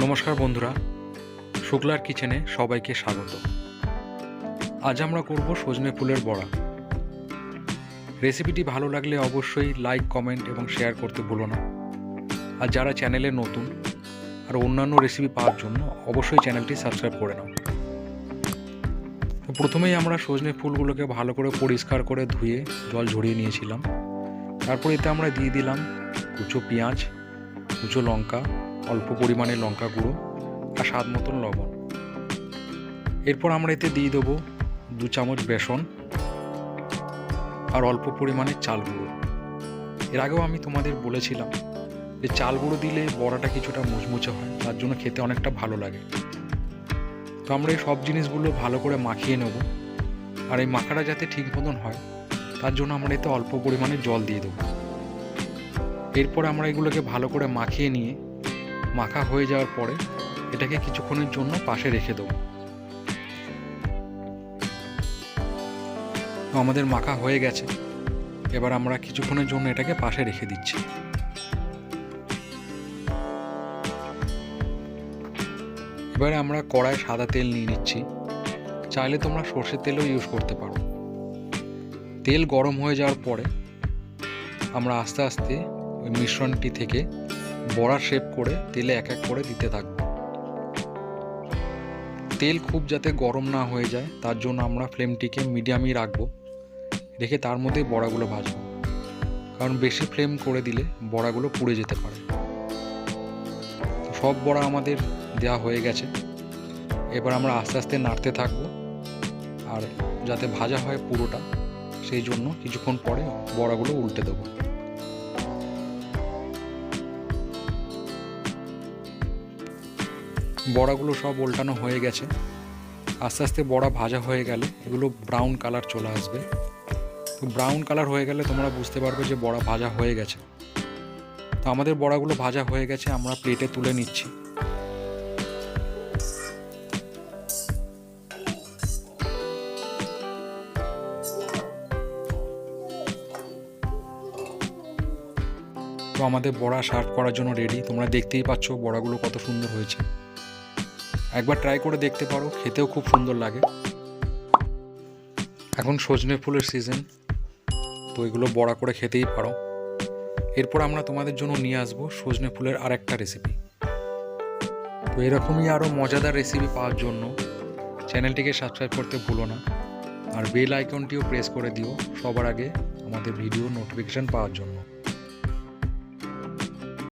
নমস্কার বন্ধুরা, শুক্লার কিচেনে সবাইকে স্বাগত। আজ আমরা করব সজনে ফুলের বড়া। রেসিপিটি ভালো লাগলে অবশ্যই লাইক, কমেন্ট এবং শেয়ার করতে ভুলো না। আর যারা চ্যানেলে নতুন আর অন্যান্য রেসিপি পাওয়ার জন্য অবশ্যই চ্যানেলটি সাবস্ক্রাইব করে নাও। তো প্রথমেই আমরা সজনে ফুলগুলোকে ভালো করে পরিষ্কার করে ধুয়ে জল ঝরিয়ে নিয়েছিলাম। তারপর এতে আমরা দিয়ে দিলাম কুচো পেঁয়াজ, কুচো লঙ্কা, অল্প পরিমাণে লঙ্কা গুঁড়ো আর স্বাদ মতন লবণ। এরপর আমরা এতে দিয়ে দেবো 2 চামচ বেসন আর অল্প পরিমাণে চাল গুঁড়ো। এর আগেও আমি তোমাদের বলেছিলাম যে চাল গুঁড়ো দিলে বড়াটা কিছুটা মুচমুচে হয়, তার জন্য খেতে অনেকটা ভালো লাগে। তো আমরা এই সব জিনিসগুলো ভালো করে মাখিয়ে নেব। আর এই মাখাটা যাতে ঠিক মতন হয় তার জন্য আমরা এতে অল্প পরিমাণে জল দিয়ে দেবো। এরপর আমরা এগুলোকে ভালো করে মাখিয়ে নিয়ে মাখা হয়ে যাওয়ার পরে এটাকে কিছুক্ষণের জন্য পাশে রেখে দেবো। আমাদের মাখা হয়ে গেছে, এবার আমরা কিছুক্ষণের জন্য এটাকে পাশে রেখে দিচ্ছি। এবারে আমরা কড়ায় সাদা তেল নিয়ে নিচ্ছি। চাইলে তোমরা সর্ষের তেলও ইউজ করতে পারো। তেল গরম হয়ে যাওয়ার পরে আমরা আস্তে আস্তে ওই মিশ্রণটি থেকে বড়া শেপ করে তেলে এক এক করে দিতে থাকবো। তেল খুব যাতে গরম না হয়ে যায় তার জন্য আমরা ফ্লেমটিকে মিডিয়ামই রাখবো, রেখে তার মধ্যে বড়াগুলো ভাজবো। কারণ বেশি ফ্লেম করে দিলে বড়াগুলো পুড়ে যেতে পারে। সব বড়া আমাদের দেওয়া হয়ে গেছে। এবার আমরা আস্তে আস্তে নাড়তে থাকবো, আর যাতে ভাজা হয় পুরোটা সেই জন্য কিছুক্ষণ পরে বড়াগুলো উল্টে দেবো। বড়াগুলো সব উল্টানো হয়ে গেছে। আস্তে আস্তে বড়া ভাজা হয়ে গেলে এগুলো ব্রাউন কালার চলে আসবে। তো ব্রাউন কালার হয়ে গেলে তোমরা বুঝতে পারবে যে বড়া ভাজা হয়ে গেছে। তো আমাদের বড়াগুলো ভাজা হয়ে গেছে, আমরা প্লেটে তুলে নিচ্ছি। তো আমাদের বড়া সার্ভ করার জন্য রেডি। তোমরা দেখতেই পাচ্ছ বড়াগুলো কত সুন্দর হয়েছে। একবার ট্রাই করে দেখতে পারো, খেতেও খুব সুন্দর লাগে। এখন সজনে ফুলের সিজন, তো এগুলো বড়া করে খেতেই পারো। এরপর আমরা তোমাদের জন্য নিয়ে আসবো সজনে ফুলের আরেকটা রেসিপি। তো এরকমই আরও মজাদার রেসিপি পাওয়ার জন্য চ্যানেলটিকে সাবস্ক্রাইব করতে ভুলো না, আর বেল আইকনটিও প্রেস করে দিও সবার আগে আমাদের ভিডিও নোটিফিকেশান পাওয়ার জন্য।